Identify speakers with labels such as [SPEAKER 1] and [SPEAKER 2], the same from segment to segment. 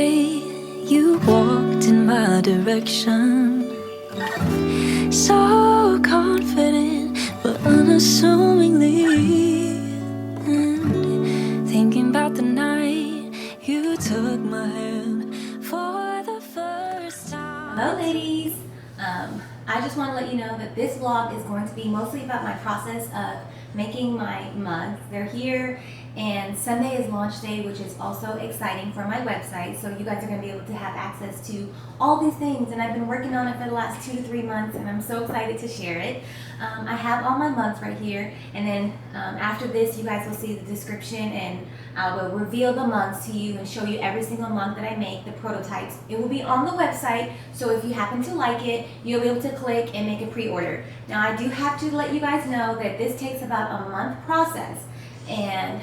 [SPEAKER 1] day you walked in my direction, so confident but unassumingly, and thinking about the night you took my hand for the first time.
[SPEAKER 2] Hello ladies! I just want to let you know that this vlog is going to be mostly about my process of making my mugs. They're here, and Sunday is launch day, which is also exciting for my website, so you guys are going to be able to have access to all these things, and I've been working on it for the last 2 to 3 months, and I'm so excited to share it. I have all my mugs right here, and then after this you guys will see the description, and I will reveal the mugs to you and show you every single mug that I make, the prototypes. It will be on the website, so if you happen to like it, you'll be able to click and make a pre-order. Now I do have to let you guys know that this takes about a month process and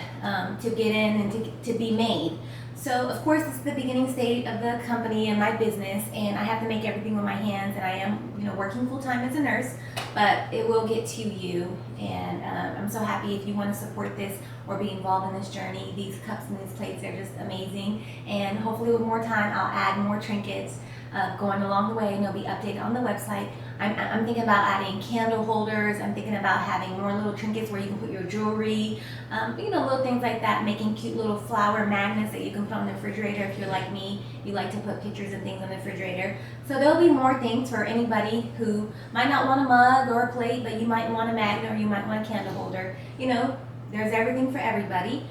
[SPEAKER 2] to get in and to be made. So of course this is the beginning stage of the company and my business, and I have to make everything with my hands, and I am working full-time as a nurse, but it will get to you, and I'm so happy if you want to support this or be involved in this journey. These cups and these plates are just amazing, and hopefully with more time I'll add more trinkets going along the way, and they'll be updated on the website. I'm thinking about adding candle holders. I'm thinking about having more little trinkets where you can put your jewelry, little things like that, making cute little flower magnets that you can put on the refrigerator. If you're like me, you like to put pictures and things on the refrigerator. So there'll be more things for anybody who might not want a mug or a plate, but you might want a magnet or you might want a candle holder. There's everything for everybody.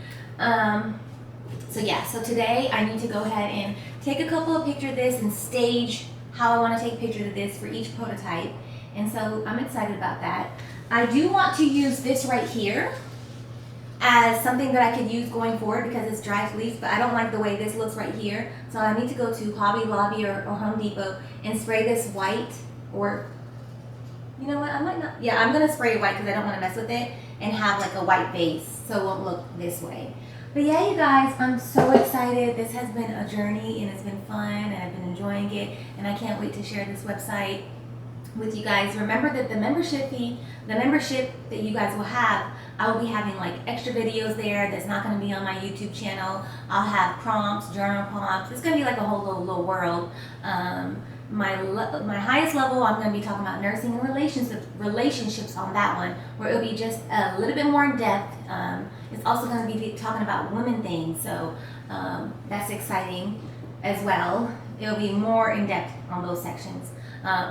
[SPEAKER 2] So today I need to go ahead and take a couple of pictures of this and stage how I want to take pictures of this for each prototype, and so I'm excited about that. I do want to use this right here as something that I could use going forward because it's dry leaf, but I don't like the way this looks right here, so I need to go to Hobby Lobby or Home Depot and spray this white, or you know what, I might not, yeah, I'm going to spray it white because I don't want to mess with it, and have like a white base so it won't look this way. But yeah, you guys, I'm so excited. This has been a journey, and it's been fun, and I've been enjoying it, and I can't wait to share this website with you guys. Remember that the membership that you guys will have, I will be having like extra videos there that's not going to be on my YouTube channel. I'll have prompts, journal prompts. It's going to be like a whole little world. My highest level, I'm going to be talking about nursing and relationships on that one, where it'll be just a little bit more in depth. It's also going to be talking about women things, so that's exciting as well. It'll be more in depth on those sections,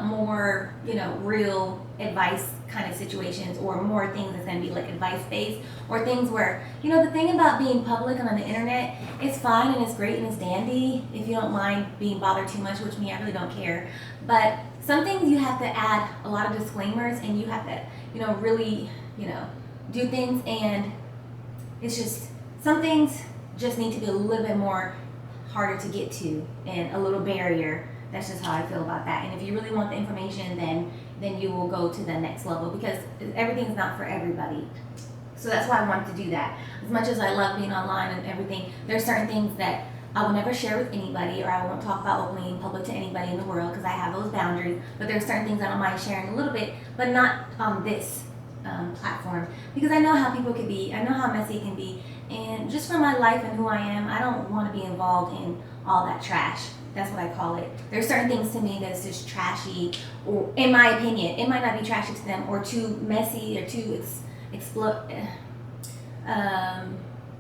[SPEAKER 2] more real advice kind of situations, or more things that's going to be like advice based, or things where the thing about being public and on the internet, it's fine and it's great and it's dandy if you don't mind being bothered too much, which me, I really don't care, but some things you have to add a lot of disclaimers, and you have to really do things, and it's just some things just need to be a little bit more harder to get to, and a little barrier. That's just how I feel about that. And if you really want the information, then you will go to the next level, because everything's not for everybody. So that's why I wanted to do that. As much as I love being online and everything, there's certain things that I will never share with anybody, or I won't talk about openly in public to anybody in the world, because I have those boundaries. But there's certain things I don't mind sharing a little bit, but not on this platform, because I know how people can be, I know how messy it can be, and just for my life and who I am, I don't want to be involved in all that trash. That's what I call it. There's certain things to me that's just trashy, or in my opinion, it might not be trashy to them, or too messy, or too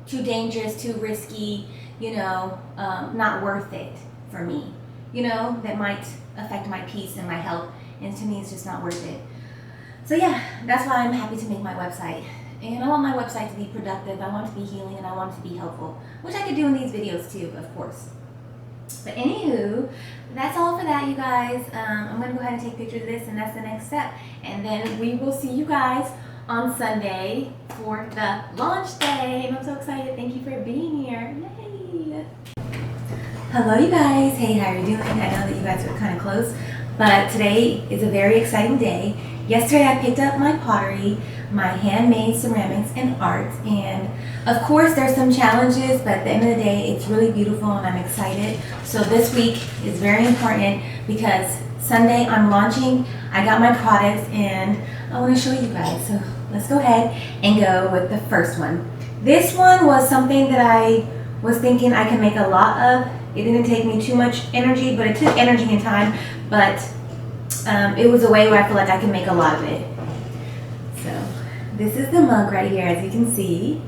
[SPEAKER 2] too dangerous, too risky, not worth it for me, that might affect my peace and my health, and to me it's just not worth it. So yeah, that's why I'm happy to make my website. And I want my website to be productive, I want it to be healing, and I want it to be helpful, which I could do in these videos too, of course. But anywho, that's all for that, you guys. I'm going to go ahead and take pictures of this, and that's the next step. And then we will see you guys on Sunday for the launch day. And I'm so excited. Thank you for being here. Yay! Hello, you guys. Hey, how are you doing? I know that you guys are kind of close, but today is a very exciting day. Yesterday I picked up my pottery, my handmade ceramics and art, and of course there's some challenges, but at the end of the day it's really beautiful, and I'm excited. So this week is very important because Sunday I'm launching. I got my products and I want to show you guys. So let's go ahead and go with the first one. This one was something that I was thinking I can make a lot of It didn't take me too much energy, but it took energy and time, but it was a way where I feel like I can make a lot of it. So this is the mug right here, as you can see.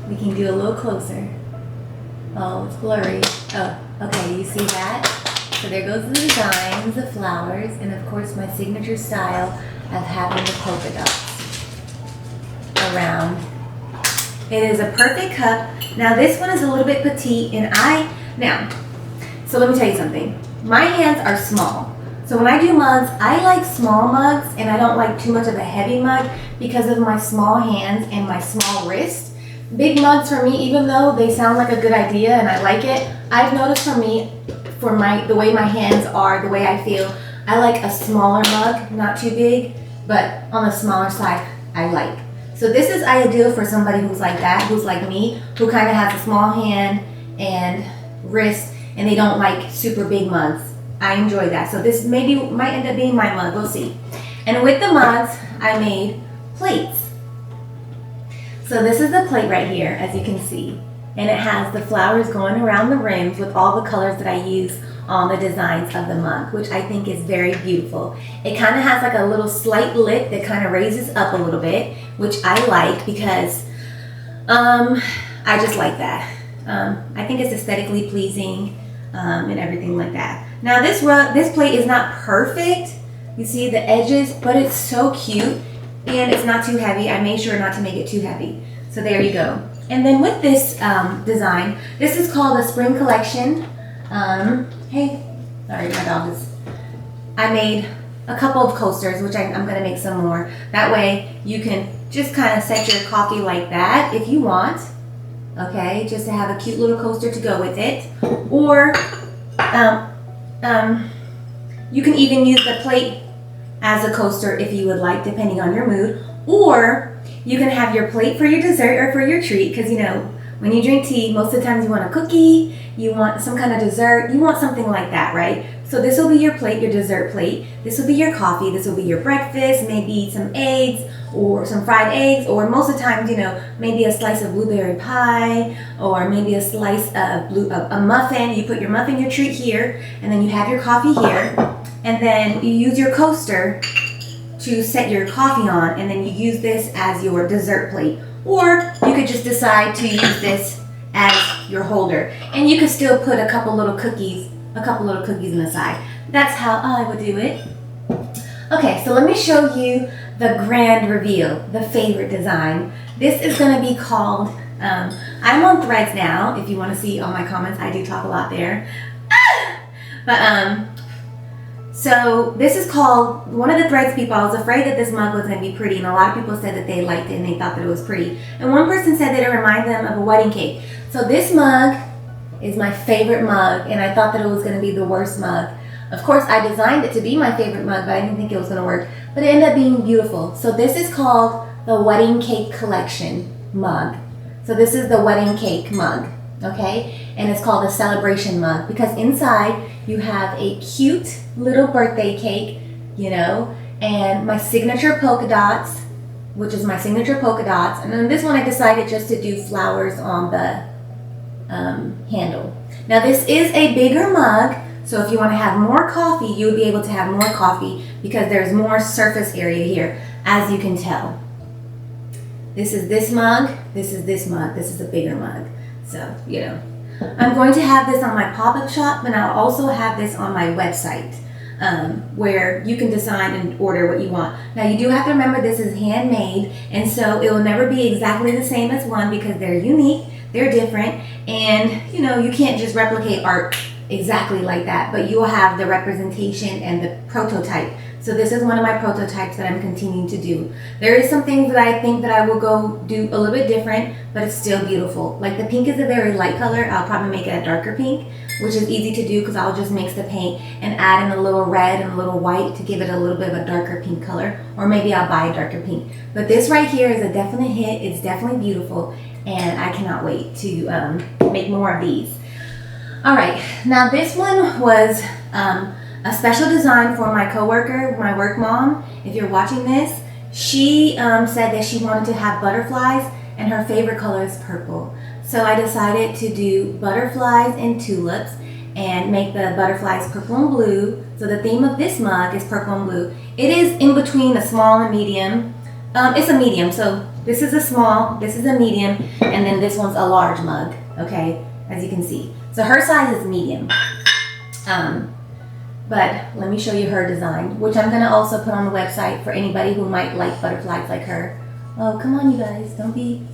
[SPEAKER 2] We can do a little closer. Oh, it's blurry. Oh, okay, you see that? So there goes the designs, the flowers, and of course my signature style of having the polka dots around. It is a perfect cup. Now this one is a little bit petite, and so let me tell you something. My hands are small. So when I do mugs, I like small mugs, and I don't like too much of a heavy mug because of my small hands and my small wrist. Big mugs for me, even though they sound like a good idea and I like it, I've noticed for me, the way my hands are, the way I feel, I like a smaller mug, not too big, but on the smaller side, I like. So this is ideal for somebody who's like that, who's like me, who kind of has a small hand and wrist, and they don't like super big mugs. I enjoy that. So this maybe might end up being my mug, we'll see. And with the mugs, I made plates. So this is the plate right here, as you can see. And it has the flowers going around the rims with all the colors that I use on the designs of the mug, which I think is very beautiful. It kind of has like a little slight lip that kind of raises up a little bit, which I like because I just like that. I think it's aesthetically pleasing and everything like that. Now this plate is not perfect. You see the edges, but it's so cute. And it's not too heavy. I made sure not to make it too heavy. So there you go. And then with this design, this is called the Spring Collection. Hey, sorry, my dog is. I made a couple of coasters, which I'm going to make some more. That way you can just kind of set your coffee like that if you want. Okay, just to have a cute little coaster to go with it. Or you can even use the plate as a coaster if you would like, depending on your mood. Or you can have your plate for your dessert or for your treat, because you know, when you drink tea, most of the times you want a cookie, you want some kind of dessert, you want something like that, right? So this will be your plate, your dessert plate. This will be your coffee, this will be your breakfast, maybe some eggs or some fried eggs, or most of the time, you know, maybe a slice of blueberry pie, or maybe a slice of a muffin. You put your muffin, your treat here, and then you have your coffee here. And then you use your coaster to set your coffee on, and then you use this as your dessert plate. Or you could just decide to use this as your holder. And you could still put a couple little cookies in the side. That's how I would do it. Okay, so let me show you the grand reveal, the favorite design. This is gonna be called, I'm on Threads now. If you wanna see all my comments, I do talk a lot there. So this is called, one of the Threads people, I was afraid that this mug was going to be pretty, and a lot of people said that they liked it and they thought that it was pretty. And one person said that it reminded them of a wedding cake. So this mug is my favorite mug, and I thought that it was going to be the worst mug. Of course, I designed it to be my favorite mug, but I didn't think it was going to work. But it ended up being beautiful. So this is called the Wedding Cake Collection mug. So this is the wedding cake mug, okay? And it's called the Celebration mug because inside you have a cute little birthday cake, you know, and my signature polka dots, which is my signature polka dots. And then this one I decided just to do flowers on the handle. Now this is a bigger mug, so if you want to have more coffee, you would be able to have more coffee because there's more surface area here, as you can tell. This is this mug, this is this mug, this is a bigger mug. So, you know, I'm going to have this on my pop-up shop, but I'll also have this on my website where you can design and order what you want. Now, you do have to remember this is handmade, and so it will never be exactly the same as one because they're unique, they're different, and, you know, you can't just replicate art exactly like that, but you will have the representation and the prototype. So this is one of my prototypes that I'm continuing to do. There is some things that I think that I will go do a little bit different, but it's still beautiful. Like the pink is a very light color. I'll probably make it a darker pink, which is easy to do because I'll just mix the paint and add in a little red and a little white to give it a little bit of a darker pink color, or maybe I'll buy a darker pink. But this right here is a definite hit. It's definitely beautiful, and I cannot wait to make more of these. All right, now this one was a special design for my coworker, my work mom. If you're watching this, she said that she wanted to have butterflies and her favorite color is purple. So I decided to do butterflies and tulips and make the butterflies purple and blue. So the theme of this mug is purple and blue. It is in between a small and medium. It's a medium, so this is a small, this is a medium, and then this one's a large mug, okay, as you can see. So her size is medium. But let me show you her design, which I'm gonna also put on the website for anybody who might like butterflies like her. Oh, come on you guys, don't be,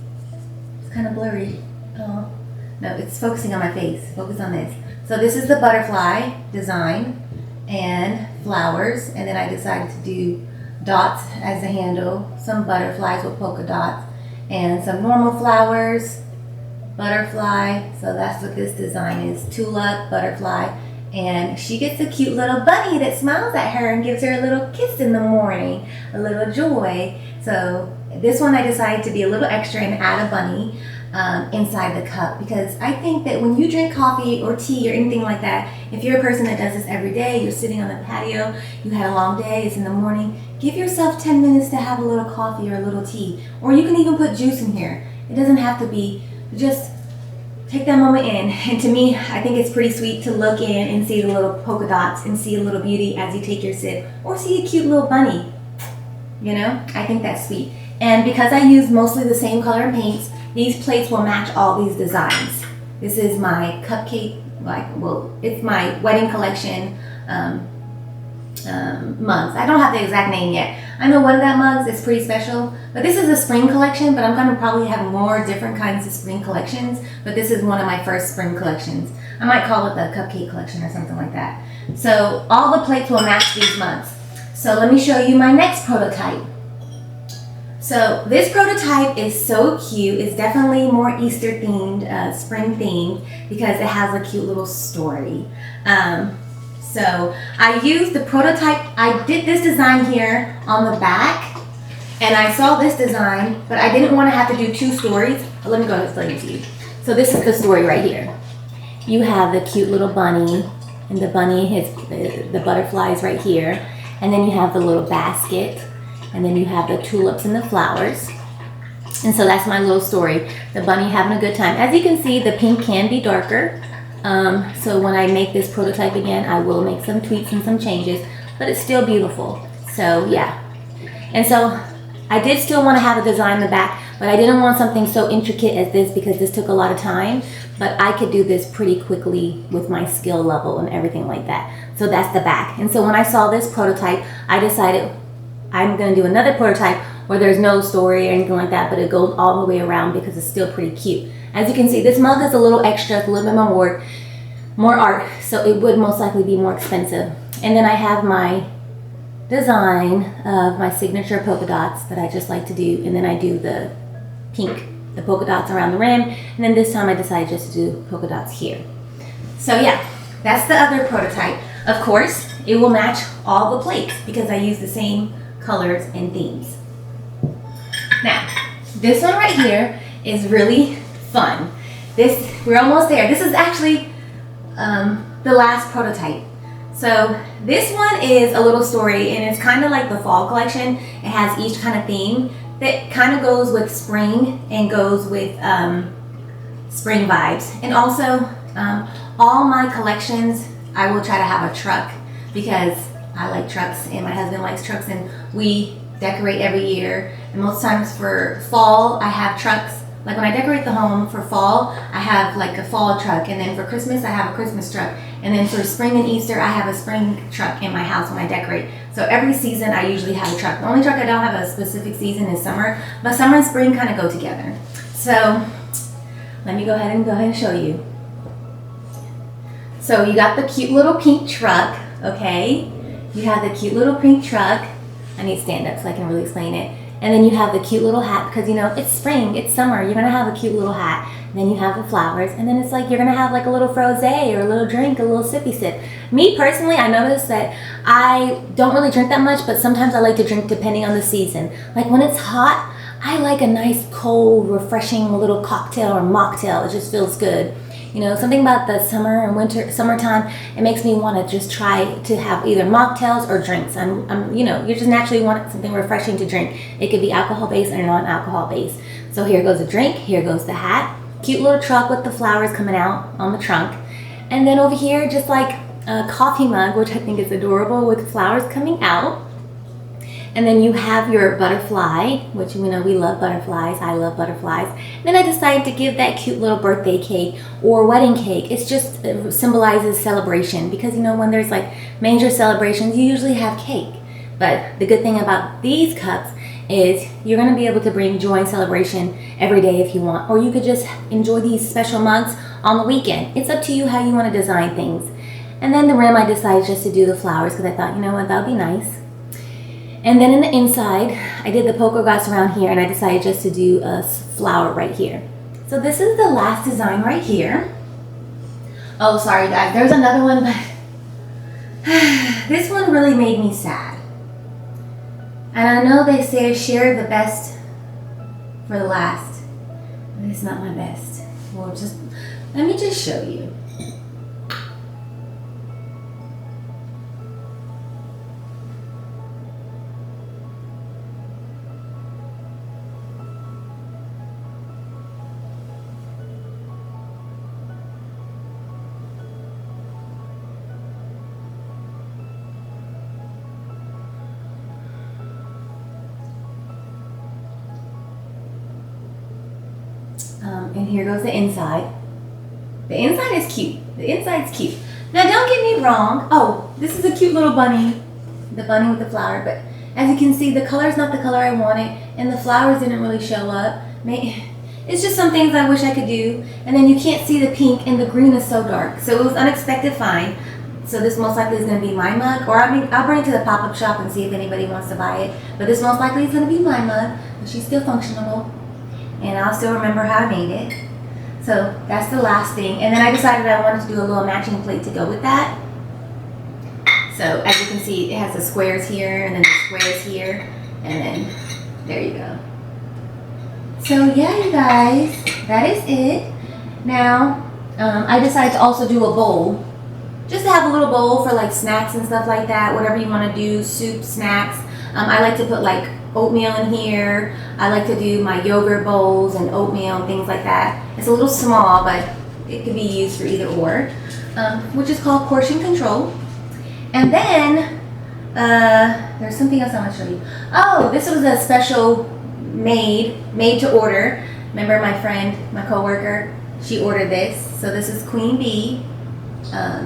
[SPEAKER 2] it's kind of blurry. Oh, no, it's focusing on my face, focus on this. So this is the butterfly design and flowers, and then I decided to do dots as the handle, some butterflies with polka dots, and some normal flowers, butterfly. So that's what this design is, tulip, butterfly, and she gets a cute little bunny that smiles at her and gives her a little kiss in the morning, a little joy. So this one I decided to be a little extra and add a bunny inside the cup, because I think that when you drink coffee or tea or anything like that, if you're a person that does this every day, you're sitting on the patio, you had a long day, it's in the morning, give yourself 10 minutes to have a little coffee or a little tea, or you can even put juice in here. It doesn't have to be, just take that moment in. And to me, I think it's pretty sweet to look in and see the little polka dots and see a little beauty as you take your sip, or see a cute little bunny. You know, I think that's sweet. And because I use mostly the same color paints, these plates will match all these designs. This is my cupcake, it's my wedding collection mugs. I don't have the exact name yet. I know one of that mugs is pretty special, but this is a spring collection, but I'm gonna probably have more different kinds of spring collections, but this is one of my first spring collections. I might call it the cupcake collection or something like that. So all the plates will match these mugs. So let me show you my next prototype. So this prototype is so cute. It's definitely more Easter themed, spring themed, because it has a cute little story. So I used the prototype. I did this design here on the back, and I saw this design, but I didn't want to have to do two stories. Let me go ahead and explain it to you. So this is the story right here. You have the cute little bunny, and the bunny has the butterflies right here, and then you have the little basket, and then you have the tulips and the flowers. And so that's my little story. The bunny having a good time. As you can see, the pink can be darker. So when I make this prototype again, I will make some tweaks and some changes, but it's still beautiful. So yeah. And so I did still want to have a design in the back, but I didn't want something so intricate as this because this took a lot of time, but I could do this pretty quickly with my skill level and everything like that. So that's the back. And so when I saw this prototype, I decided I'm going to do another prototype where there's no story or anything like that, but it goes all the way around because it's still pretty cute. As you can see, this mug is a little extra, it's a little bit more art, so it would most likely be more expensive. And then I have my design of my signature polka dots that I just like to do, and then I do the pink, the polka dots around the rim, and then this time I decided just to do polka dots here. So yeah, that's the other prototype. Of course, it will match all the plates because I use the same colors and themes. Now, this one right here is really fun. We're almost there. This is actually the last prototype. So this one is a little story, and it's kind of like the fall collection. It has each kind of theme that kind of goes with spring and goes with spring vibes. And also, all my collections, I will try to have a truck because I like trucks and my husband likes trucks, and we decorate every year. And most times for fall, I have trucks. Like when I decorate the home for fall, I have like a fall truck, and then for Christmas, I have a Christmas truck. And then for spring and Easter, I have a spring truck in my house when I decorate. So every season, I usually have a truck. The only truck I don't have a specific season is summer, but summer and spring kind of go together. So let me go ahead and show you. So you got the cute little pink truck, okay? You have the cute little pink truck. I need to stand up so I can really explain it. And then you have the cute little hat because, you know, it's spring, it's summer. You're going to have a cute little hat. And then you have the flowers. And then it's like you're going to have like a little frosé or a little drink, a little sippy sip. Me personally, I noticed that I don't really drink that much, but sometimes I like to drink depending on the season. Like when it's hot, I like a nice, cold, refreshing little cocktail or mocktail. It just feels good. You know, something about the summer and summertime, it makes me want to just try to have either mocktails or drinks. You know, you just naturally want something refreshing to drink. It could be alcohol-based or non-alcohol-based. So here goes a drink, here goes the hat, cute little truck with the flowers coming out on the trunk. And then over here, just like a coffee mug, which I think is adorable, with flowers coming out. And then you have your butterfly, which we know we love butterflies. I love butterflies. Then I decided to give that cute little birthday cake or wedding cake. It symbolizes celebration, because you know when there's like major celebrations, you usually have cake. But the good thing about these cups is you're going to be able to bring joy and celebration every day if you want, or you could just enjoy these special mugs on the weekend. It's up to you how you want to design things. And then the rim, I decided just to do the flowers because I thought, you know what, that would be nice. And then in the inside, I did the polka dots around here, and I decided just to do a flower right here. So this is the last design right here. Oh, sorry guys, there's another one, but this one really made me sad. And I know they say share the best for the last, but it's not my best. Well, let me just show you. And here goes the inside. The inside is cute. The inside's cute. Now don't get me wrong. Oh, this is a cute little bunny. The bunny with the flower. But as you can see, the color is not the color I wanted. And the flowers didn't really show up. It's just some things I wish I could do. And then you can't see the pink, and the green is so dark. So it was unexpected find. So this most likely is going to be my mug. Or I'll bring it to the pop-up shop and see if anybody wants to buy it. But this most likely is going to be my mug. But she's still functional. And I'll still remember how I made it. So that's the last thing. And then I decided I wanted to do a little matching plate to go with that. So as you can see, it has the squares here and then the squares here. And then there you go. So yeah, you guys, that is it. Now, I decided to also do a bowl. Just to have a little bowl for like snacks and stuff like that. Whatever you want to do, soup, snacks. I like to put like oatmeal in here. I like to do my yogurt bowls and oatmeal and things like that. It's a little small, but it could be used for either or, which is called portion control. And then there's something else I want to show you. Oh, this was a special made to order. Remember my friend, my coworker, she ordered this. So this is Queen Bee.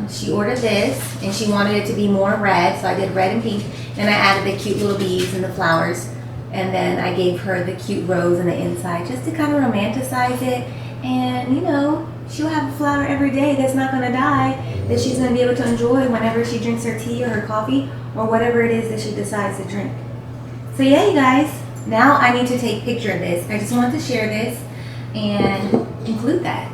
[SPEAKER 2] She ordered this, and she wanted it to be more red, so I did red and pink. Then I added the cute little bees and the flowers, and then I gave her the cute rose in the inside just to kind of romanticize it. And you know, she'll have a flower every day that's not going to die, that she's going to be able to enjoy whenever she drinks her tea or her coffee or whatever it is that she decides to drink. So yeah, you guys, now I need to take a picture of this. I just wanted to share this and include that.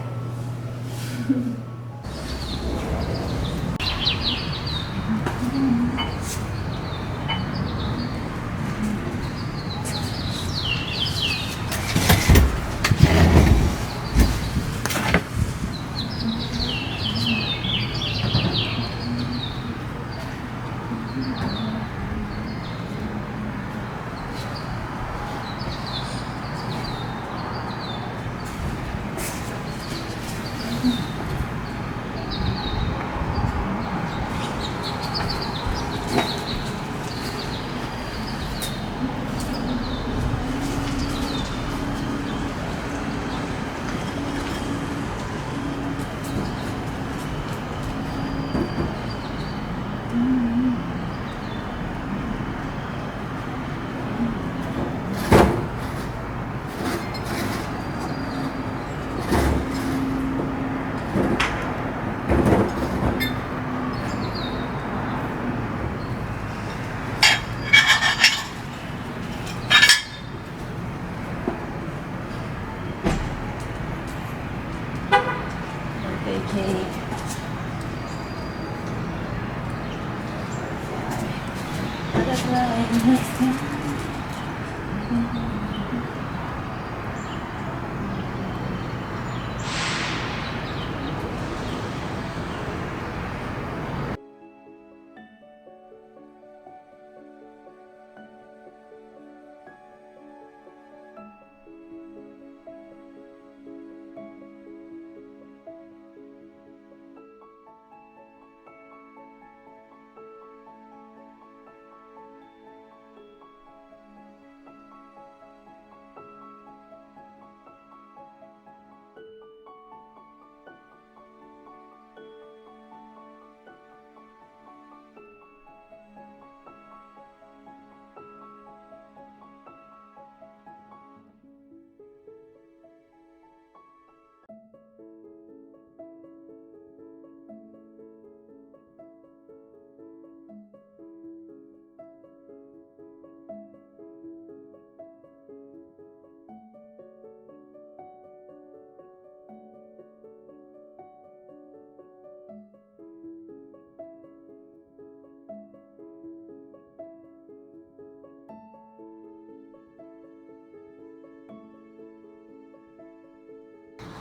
[SPEAKER 2] Cake.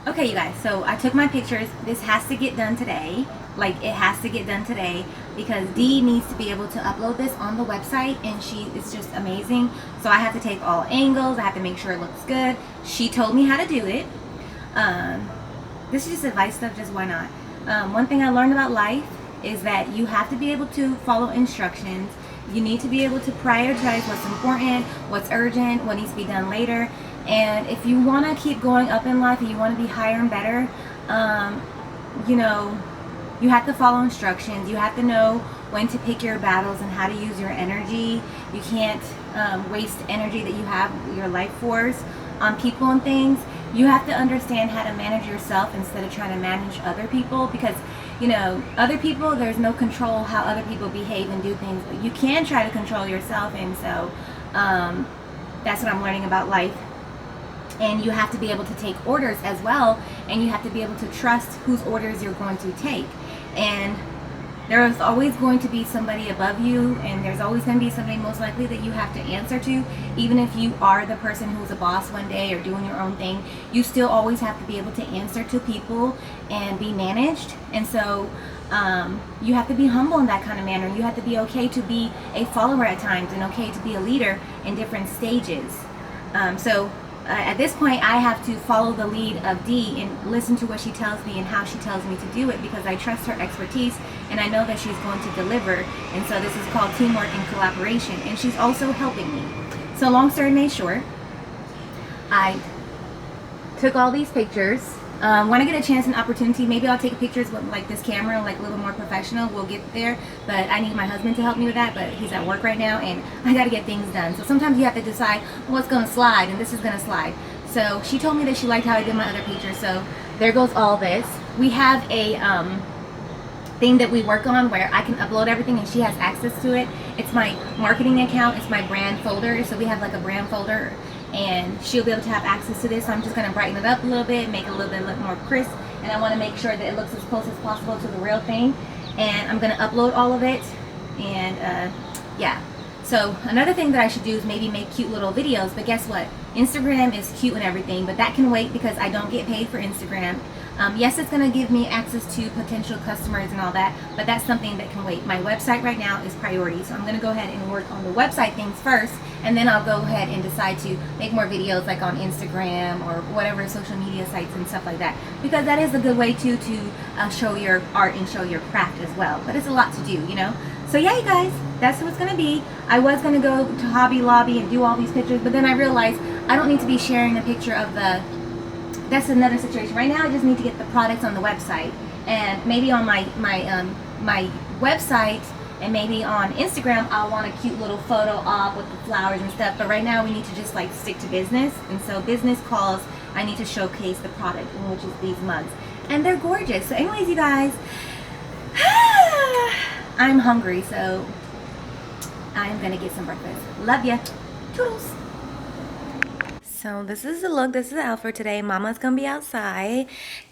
[SPEAKER 2] Okay, you guys, so I took my pictures. This has to get done today. Like, it has to get done today because Dee needs to be able to upload this on the website, and she is just amazing. So I have to take all angles. I have to make sure it looks good. She told me how to do it. This is just advice stuff, just why not? One thing I learned about life is that you have to be able to follow instructions. You need to be able to prioritize what's important, what's urgent, what needs to be done later. And if you want to keep going up in life and you want to be higher and better, you know, you have to follow instructions. You have to know when to pick your battles and how to use your energy. You can't waste energy that you have, your life force, on people and things. You have to understand how to manage yourself instead of trying to manage other people, because you know, other people, there's no control how other people behave and do things, but you can try to control yourself. And so that's what I'm learning about life. And you have to be able to take orders as well, and you have to be able to trust whose orders you're going to take. And there's always going to be somebody above you, and there's always going to be somebody most likely that you have to answer to. Even if you are the person who's a boss one day or doing your own thing, you still always have to be able to answer to people and be managed. And so you have to be humble in that kind of manner. You have to be okay to be a follower at times and okay to be a leader in different stages. At this point, I have to follow the lead of Dee and listen to what she tells me and how she tells me to do it, because I trust her expertise and I know that she's going to deliver. And so this is called teamwork and collaboration, and she's also helping me. So long story made short, I took all these pictures. When I get a chance and opportunity, maybe I'll take pictures with like this camera, like a little more professional. We'll get there, but I need my husband to help me with that, but he's at work right now and I got to get things done. So sometimes you have to decide what's going to slide, and this is going to slide. So she told me that she liked how I did my other pictures, so there goes all this. We have a thing that we work on where I can upload everything and she has access to it. It's my marketing account, it's my brand folder, so we have like a brand folder, and she'll be able to have access to this. So I'm just going to brighten it up a little bit, make it a little bit look more crisp, and I want to make sure that it looks as close as possible to the real thing. And I'm going to upload all of it, and yeah. So another thing that I should do is maybe make cute little videos, but guess what? Instagram is cute and everything, but that can wait because I don't get paid for Instagram. Yes, it's going to give me access to potential customers and all that, but that's something that can wait. My website right now is priority, so I'm going to go ahead and work on the website things first, and then I'll go ahead and decide to make more videos like on Instagram or whatever social media sites and stuff like that, because that is a good way to show your art and show your craft as well. But it's a lot to do, you know. So yeah, you guys, that's what it's going to be. I was going to go to Hobby Lobby and do all these pictures, but then I realized I don't need to be sharing a picture of the... That's another situation. Right now, I just need to get the products on the website, and maybe on my website, and maybe on Instagram, I'll want a cute little photo op with the flowers and stuff. But right now, we need to just like stick to business, and so business calls. I need to showcase the product, which is these mugs, and they're gorgeous. So, anyways, you guys, I'm hungry, so I'm gonna get some breakfast. Love ya. Toodles. So this is the look, this is the outfit today. Mama's gonna be outside.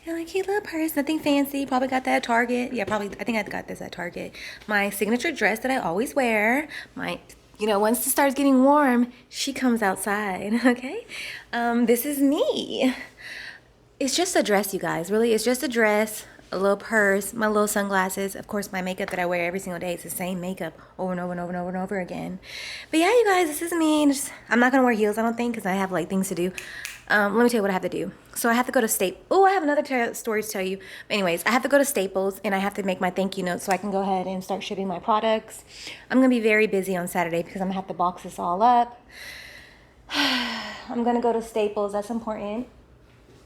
[SPEAKER 2] And like, cute little purse, nothing fancy. Probably got that at Target. Yeah, probably, I think I got this at Target. My signature dress that I always wear. My, you know, once it starts getting warm, she comes outside, okay? This is me. It's just a dress, you guys, really. It's just a dress, a little purse, my little sunglasses. Of course, my makeup that I wear every single day. It's the same makeup over and over and over and over and over again. But yeah, you guys, this is me. I'm not going to wear heels, I don't think, because I have, like, things to do. Let me tell you what I have to do. So I have to go to Staples. Oh, I have another story to tell you. But anyways, I have to go to Staples, and I have to make my thank you notes so I can go ahead and start shipping my products. I'm going to be very busy on Saturday because I'm going to have to box this all up. I'm going to go to Staples. That's important.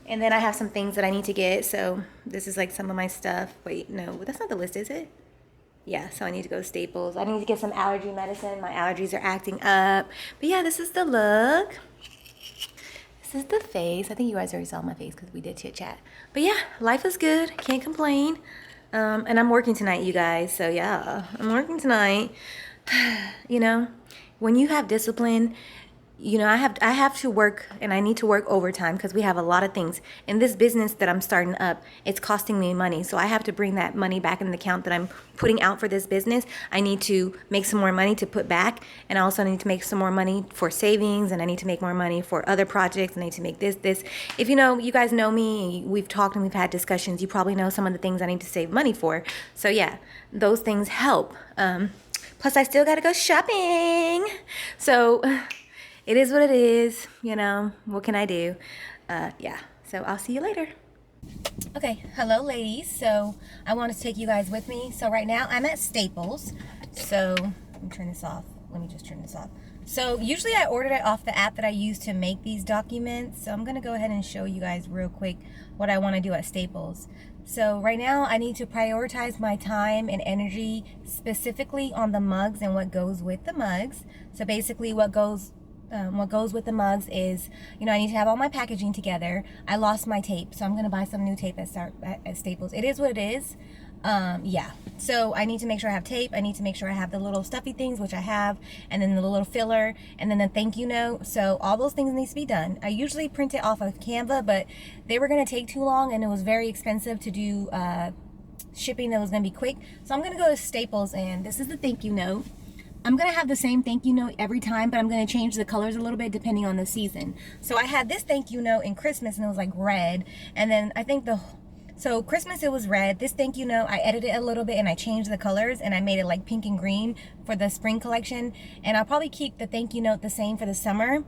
[SPEAKER 2] And then I have some things that I need to get. So this is like some of my stuff. Wait, no, that's not the list, is it? Yeah, so I need to go to Staples. I need to get some allergy medicine. My allergies are acting up. But yeah, this is the look. This is the face. I think you guys already saw my face because we did chit chat. But yeah, life is good. Can't complain. And I'm working tonight, you guys. So yeah, I'm working tonight. You know, when you have discipline, you know, I have to work, and I need to work overtime because we have a lot of things. In this business that I'm starting up, it's costing me money. So I have to bring that money back in the account that I'm putting out for this business. I need to make some more money to put back, and I also need to make some more money for savings, and I need to make more money for other projects. I need to make this. If you know, you guys know me, and we've talked and we've had discussions, you probably know some of the things I need to save money for. So yeah, those things help. Plus I still gotta go shopping. So it is what it is, you know, what can I do? Yeah, so I'll see you later. Okay, hello ladies. So I want to take you guys with me. So right now I'm at Staples. So let me turn this off. Let me just turn this off. So usually I ordered it off the app that I use to make these documents. So I'm going to go ahead and show you guys real quick what I want to do at Staples. So right now I need to prioritize my time and energy specifically on the mugs and what goes with the mugs. So basically what goes with the mugs is, you know, I need to have all my packaging together. I lost my tape, so I'm going to buy some new tape at Staples. It is what it is. Yeah, so I need to make sure I have tape. I need to make sure I have the little stuffy things, which I have, and then the little filler, and then the thank you note. So all those things need to be done. I usually print it off of Canva, but they were going to take too long, and it was very expensive to do shipping that was going to be quick. So I'm going to go to Staples, and this is the thank you note. I'm going to have the same thank you note every time, but I'm going to change the colors a little bit depending on the season. So I had this thank you note in Christmas, and it was like red. And then I think so Christmas it was red. This thank you note, I edited it a little bit and I changed the colors and I made it like pink and green for the spring collection. And I'll probably keep the thank you note the same for the summer.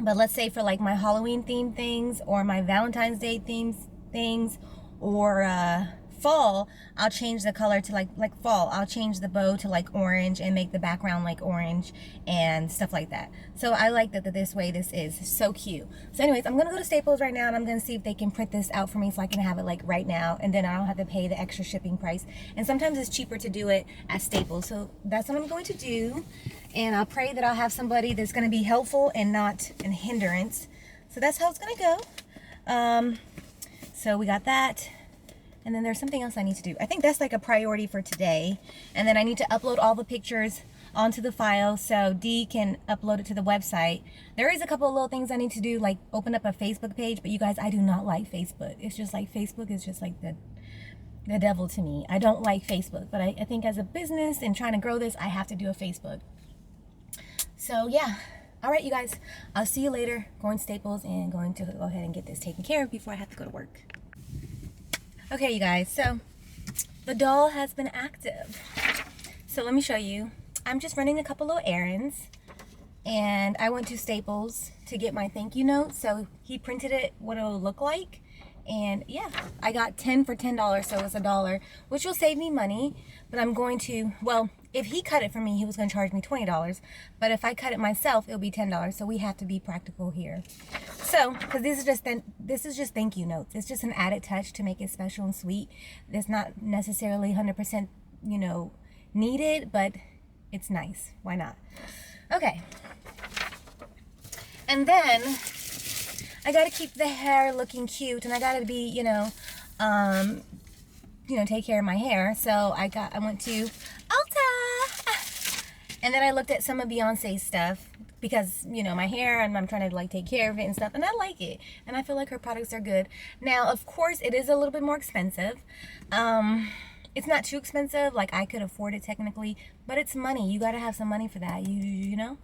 [SPEAKER 2] But let's say for like my Halloween themed things or my Valentine's Day things or fall, I'll change the color to like fall. I'll change the bow to like orange and make the background like orange and stuff like that. So I like that this way this is so cute. So anyways, I'm gonna go to Staples right now and I'm gonna see if they can print this out for me so I can have it like right now, and then I don't have to pay the extra shipping price. And sometimes it's cheaper to do it at Staples. So that's what I'm going to do. And I'll pray that I'll have somebody that's gonna be helpful and not an hindrance. So that's how it's gonna go. So we got that. And then there's something else I need to do. I think that's like a priority for today. And then I need to upload all the pictures onto the file so Dee can upload it to the website. There is a couple of little things I need to do, like open up a Facebook page. But you guys, I do not like Facebook. It's just like Facebook is just like the devil to me. I don't like Facebook. But I think as a business and trying to grow this, I have to do a Facebook. So yeah. All right, you guys. I'll see you later. Going to Staples and going to go ahead and get this taken care of before I have to go to work. Okay, you guys, so the doll has been active. So let me show you. I'm just running a couple little errands, and I went to Staples to get my thank you note. So he printed it what it will look like, and yeah, I got 10 for $10, so it's $1, which will save me money. But I'm going to, well, if he cut it for me, he was going to charge me $20, but if I cut it myself, it'll be $10. So we have to be practical here. So, because this is just thank you notes. It's just an added touch to make it special and sweet. It's not necessarily 100%, you know, needed, but it's nice. Why not? Okay. And then I got to keep the hair looking cute, and I got to be, you know, take care of my hair. So I went to Ulta, and then I looked at some of Beyonce's stuff because, you know, my hair, and I'm trying to like take care of it and stuff, and I like it, and I feel like her products are good. Now, of course, it is a little bit more expensive. It's not too expensive, like I could afford it technically, but it's money. You got to have some money for that, you know.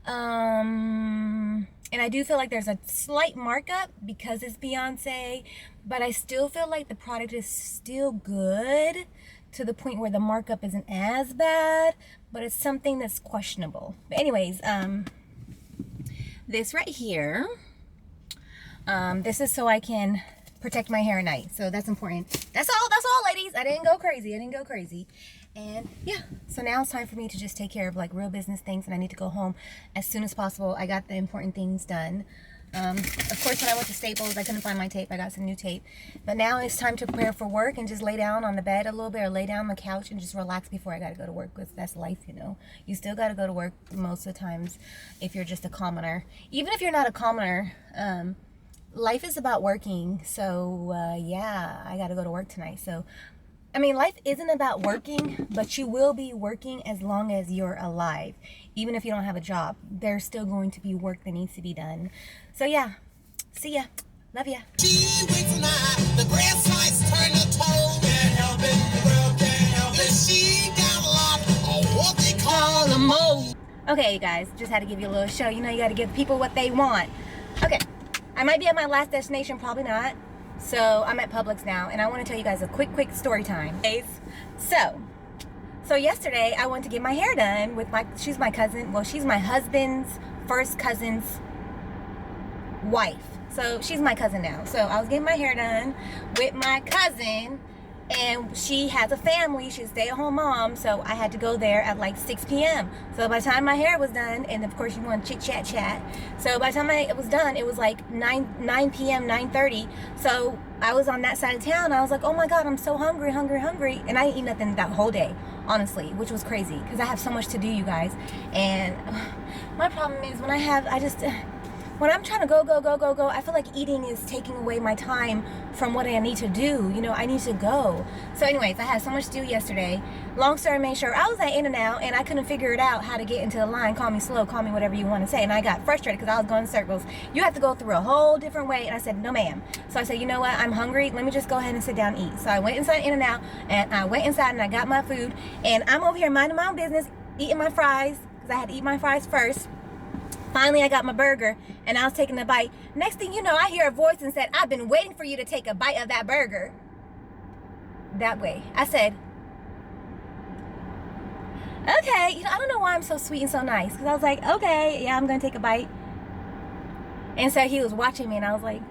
[SPEAKER 2] And I do feel like there's a slight markup because it's Beyonce, but I still feel like the product is still good to the point where the markup isn't as bad, but it's something that's questionable. But anyways, this right here, this is so I can protect my hair at night. So that's important. That's all, ladies. I didn't go crazy. And yeah, so now it's time for me to just take care of like real business things, and I need to go home as soon as possible. I got the important things done. Of course, when I went to Staples, I couldn't find my tape. I got some new tape. But now it's time to prepare for work and just lay down on the bed a little bit, or lay down on the couch and just relax before I got to go to work, because that's life, you know. You still got to go to work most of the times if you're just a commoner. Even if you're not a commoner, life is about working. So yeah, I got to go to work tonight. So I mean, life isn't about working, but you will be working as long as you're alive. Even if you don't have a job, there's still going to be work that needs to be done. So yeah, see ya. Love ya.
[SPEAKER 3] She waits and the grass lights turn to toll. Can't help it, the girl can't help it. She got a lot of what they call a mole.
[SPEAKER 2] Okay, you guys, just had to give you a little show. You know, you got to give people what they want. Okay, I might be at my last destination, probably not. So I'm at Publix now, and I want to tell you guys a quick story time. So yesterday I went to get my hair done with she's my cousin. Well, she's my husband's first cousin's wife. So she's my cousin now. So I was getting my hair done with my cousin, and she has a family. She's a stay-at-home mom, so I had to go there at like 6 p.m. So by the time my hair was done, and of course you want to chat. So by the time it was done, it was like 9 p.m., 9:30. So I was on that side of town. I was like, oh my God, I'm so hungry. And I didn't eat nothing that whole day, honestly, which was crazy because I have so much to do, you guys. And my problem is when I'm trying to go, I feel like eating is taking away my time from what I need to do. You know, I need to go. So anyways, I had so much to do yesterday. Long story made short, I was at In-N-Out and I couldn't figure it out how to get into the line. Call me slow, call me whatever you want to say. And I got frustrated because I was going in circles. You have to go through a whole different way. And I said, no ma'am. So I said, you know what? I'm hungry. Let me just go ahead and sit down and eat. So I went inside In-N-Out, and I went inside and I got my food. And I'm over here minding my own business, eating my fries because I had to eat my fries first. Finally, I got my burger, and I was taking a bite. Next thing you know, I hear a voice and said, I've been waiting for you to take a bite of that burger. That way. I said, okay. You know, I don't know why I'm so sweet and so nice. Because I was like, okay, yeah, I'm going to take a bite. And so he was watching me, and I was like,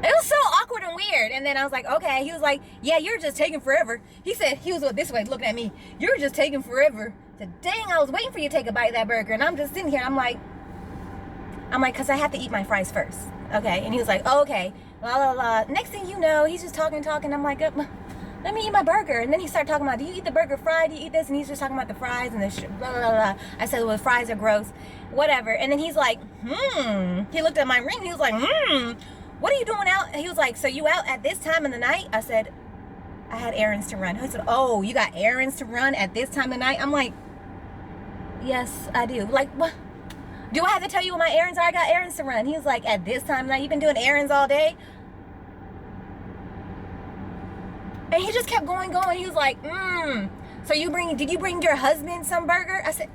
[SPEAKER 2] it was so awkward and weird. And then I was like, okay. He was like, yeah, you're just taking forever. He said, he was this way looking at me. You're just taking forever. I said, dang, I was waiting for you to take a bite of that burger. And I'm just sitting here. I'm like, because I have to eat my fries first. Okay. And he was like, oh, okay. La, la, la. Next thing you know, he's just talking. I'm like, let me eat my burger. And then he started talking about, do you eat the burger fried? Do you eat this? And he's just talking about the fries and the blah, blah, blah. I said, well, fries are gross. Whatever. And then he's like, He looked at my ring. He was like, what are you doing out? He was like, so you out at this time of the night? I said, I had errands to run. He said, oh, you got errands to run at this time of night? I'm like, yes, I do. Like, what? Do I have to tell you what my errands are? I got errands to run. He was like, at this time of night, you've been doing errands all day? And he just kept going. He was like, so did you bring your husband some burger? I said,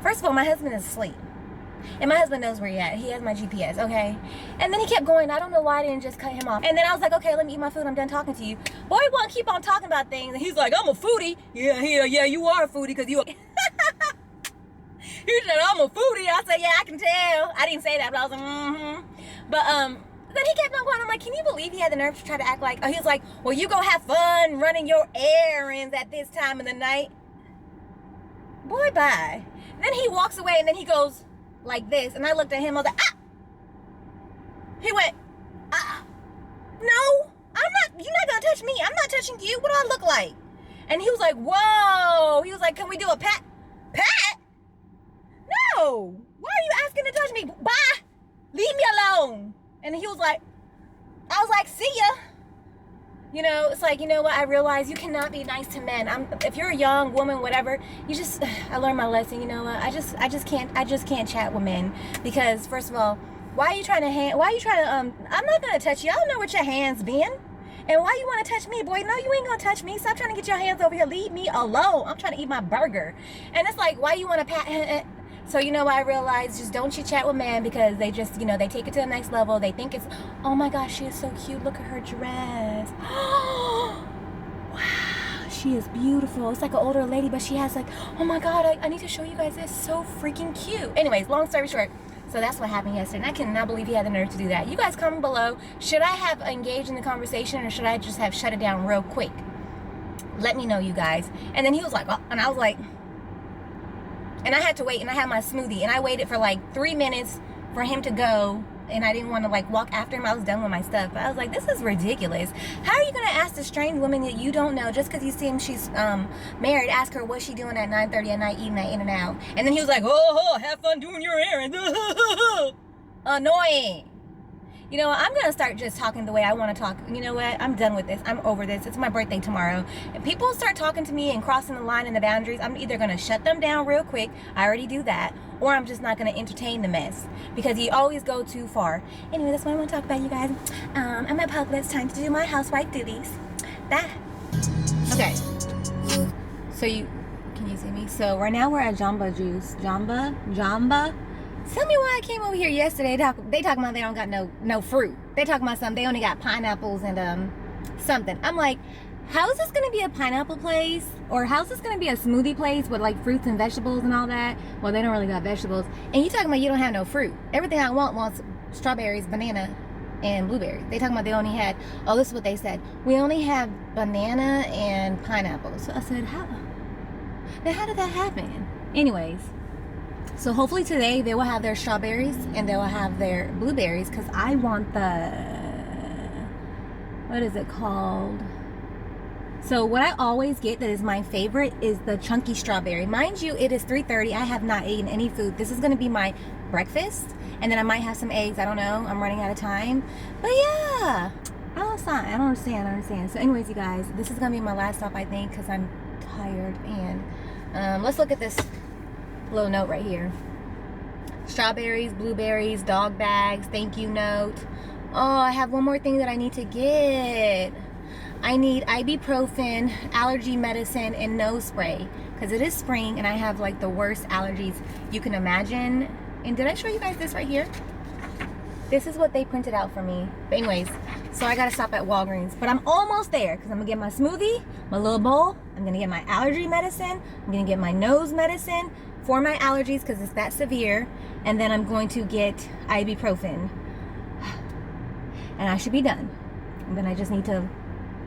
[SPEAKER 2] first of all, my husband is asleep. And my husband knows where he at. He has my GPS, okay? And then he kept going. I don't know why I didn't just cut him off. And then I was like, okay, let me eat my food. I'm done talking to you. Boy, he won't keep on talking about things. And he's like, I'm a foodie. Yeah, you are a foodie because you... He said, I'm a foodie. I said, yeah, I can tell. I didn't say that, but I was like, But, then he kept on going. I'm like, can you believe he had the nerve to try to act like... he was like, well, you go have fun running your errands at this time of the night. Boy, bye. Then he walks away, and then he goes... like this, and I looked at him. I was like, ah! He went, no, you're not gonna touch me. I'm not touching you. What do I look like? And he was like, whoa. He was like, can we do a pat? No. Why are you asking to touch me? Bye. Leave me alone. And he was like, I was like, see ya. You know, it's like, you know what? I realize you cannot be nice to men. If you're a young woman, whatever, I learned my lesson. You know what? I just can't chat with men because, first of all, why are you trying to, I'm not going to touch you. I don't know what your hands been. And why you want to touch me, boy? No, you ain't going to touch me. Stop trying to get your hands over here. Leave me alone. I'm trying to eat my burger. And it's like, why you want to pat? So, you know what I realized? Just don't chit chat with men because they just, you know, they take it to the next level. They think it's, oh my gosh, she is so cute. Look at her dress. Wow, she is beautiful. It's like an older lady, but she has like, oh my God, I need to show you guys this. So freaking cute. Anyways, long story short. So that's what happened yesterday. And I cannot believe he had the nerve to do that. You guys comment below. Should I have engaged in the conversation or should I just have shut it down real quick? Let me know, you guys. And then he was like, oh, and I was like, and I had to wait, and I had my smoothie, and I waited for like 3 minutes for him to go, and I didn't want to like walk after him. I was done with my stuff. But I was like, this is ridiculous. How are you going to ask a strange woman that you don't know just because you see she's married, ask her what's she doing at 9:30 at night eating that In-N-Out? And then he was like, oh, have fun doing your errands. Annoying. You know what? I'm gonna start just talking the way I want to talk. You know what? I'm done with this. I'm over this. It's my birthday tomorrow. If people start talking to me and crossing the line and the boundaries, I'm either gonna shut them down real quick. I already do that, or I'm just not gonna entertain the mess because you always go too far. Anyway, that's what I want to talk about, you guys. I'm at Publix. It's time to do my housewife duties. That. Okay. So can you see me? So right now we're at Jamba Juice. Jamba. Tell me why I came over here yesterday. They talking about they don't got no fruit. They talking about something. They only got pineapples and something. I'm like, how is this gonna be a pineapple place? Or how's this gonna be a smoothie place with like fruits and vegetables and all that? Well, they don't really got vegetables. And you talking about you don't have no fruit. Everything I wants strawberries, banana, and blueberries. They talking about they only had. Oh, this is what they said. We only have banana and pineapple. So I said, how? Now how did that happen? Anyways. So hopefully today they will have their strawberries and they will have their blueberries because I want the, what is it called? So what I always get that is my favorite is the chunky strawberry. Mind you, it is 3:30. I have not eaten any food. This is going to be my breakfast and then I might have some eggs. I don't know. I'm running out of time. But yeah, I don't understand. So anyways, you guys, this is going to be my last stop, I think, because I'm tired. And let's look at this little note right here. Strawberries, blueberries, dog bags, thank you note. Oh, I have one more thing that I need to get. I need ibuprofen, allergy medicine, and nose spray because it is spring and I have like the worst allergies you can imagine. And did I show you guys this right here? This is what they printed out for me. But anyways, so I gotta stop at Walgreens, but I'm almost there because I'm gonna get my smoothie, my little bowl. I'm gonna get my allergy medicine. I'm gonna get my nose medicine for my allergies because it's that severe, and then I'm going to get ibuprofen and I should be done. And then I just need to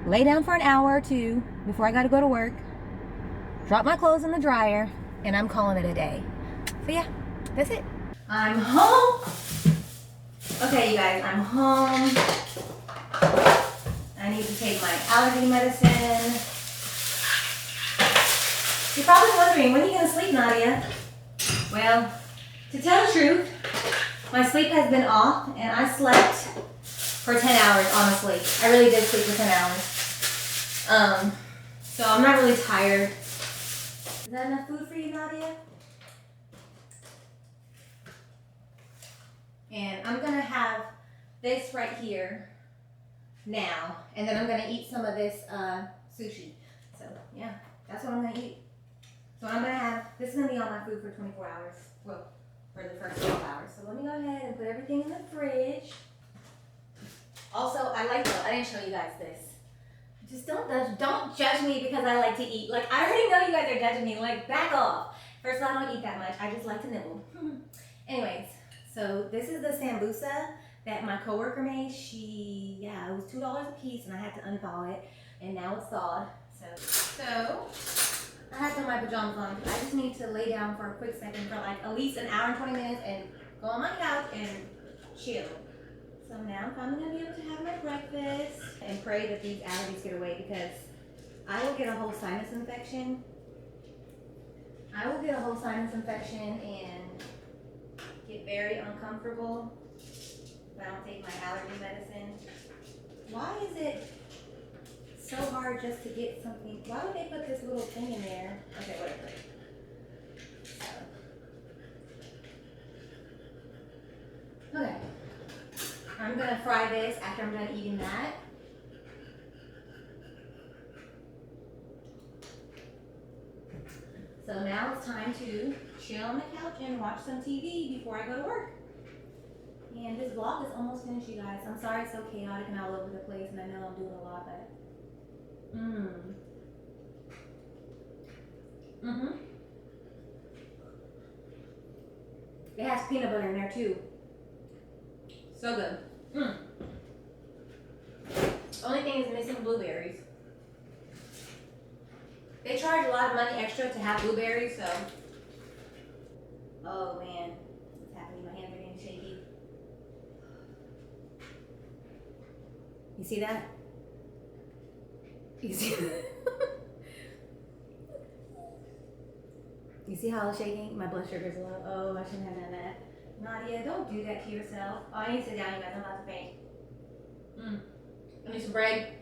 [SPEAKER 2] lay down for an hour or two before I got to go to work, drop my clothes in the dryer, and I'm calling it a day. So yeah, that's it. I'm home. Okay, you guys, I'm home. I need to take my allergy medicine. You're probably wondering, when are you going to sleep, Nadia? Well, to tell the truth, my sleep has been off and I slept for 10 hours, honestly. I really did sleep for 10 hours. So I'm not really tired. Is that enough food for you, Nadia? And I'm gonna have this right here now. And then I'm gonna eat some of this sushi. So yeah, that's what I'm gonna eat. So I'm gonna have, this is gonna be all my food for 24 hours. Well, for the first 12 hours. So let me go ahead and put everything in the fridge. Also, I didn't show you guys this. Just don't judge me because I like to eat. Like, I already know you guys are judging me. Like, back off. First of all, I don't eat that much. I just like to nibble. Anyways, so this is the sambusa that my coworker made. It was $2 a piece and I had to unthaw it. And now it's thawed. So I have to put my pajamas on. I just need to lay down for a quick second for like at least an hour and 20 minutes and go on my couch and chill. So now I'm finally gonna be able to have my breakfast and pray that these allergies get away because I will get a whole sinus infection. And get very uncomfortable if I don't take my allergy medicine. Why is it so hard just to get something? Why would they put this little thing in there? Okay, whatever. Okay. I'm gonna fry this after I'm done eating that. So now it's time to chill on the couch and watch some TV before I go to work. And this vlog is almost finished, you guys. I'm sorry it's so chaotic and all over the place, and I know I'm doing a lot, but it has peanut butter in there too. So good. Only thing is missing blueberries. They charge a lot of money extra to have blueberries, so. Oh man, what's happening? My hands are getting shaky. You see that? You see that? You see how it's shaking? My blood sugar's low. Oh, I shouldn't have done that. Nadia, don't do that to yourself. Oh, I need to sit down, you guys. I'm about to faint. I need some bread.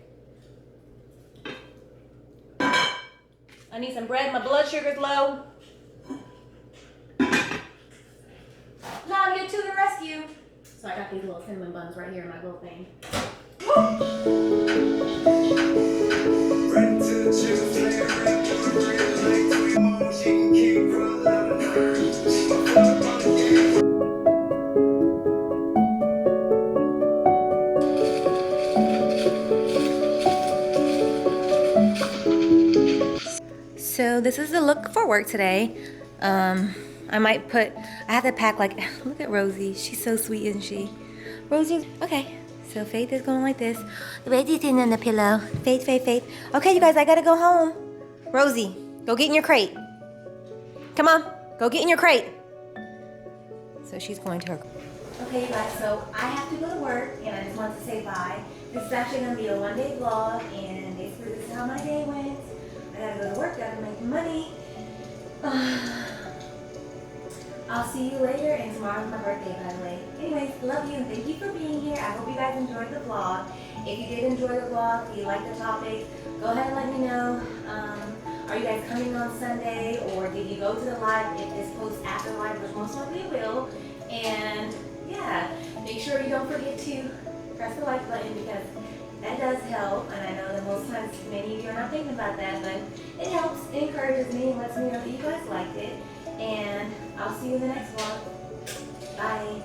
[SPEAKER 2] I need some bread. My blood sugar's low. Nadia, to the rescue. So I got these little cinnamon buns right here in my little thing. So this is the look for work today. I might put, I have to pack like, look at Rosie. She's so sweet, isn't she? Rosie, okay. So Faith is going like this. Rosie's sitting on the pillow. Faith, Faith, Faith. Okay, you guys, I gotta go home. Rosie, go get in your crate. Come on, go get in your crate. So she's going to her. Okay, you guys, so I have to go to work, and I just wanted to say bye. This is actually gonna be a one-day vlog, and basically this is how my day went. I gotta go to work, gotta make money. I'll see you later, and tomorrow's my birthday, by the way. Anyways, love you and thank you for being here. I hope you guys enjoyed the vlog. If you did enjoy the vlog, if you like the topic, go ahead and let me know. Are you guys coming on Sunday, or did you go to the live? If this posts after live, which most likely will. And yeah, make sure you don't forget to press the like button, because that does help. And I know that most times many of you are not thinking about that, but it helps, it encourages me, and lets me know that you guys liked it. And I'll see you in the next vlog. Bye.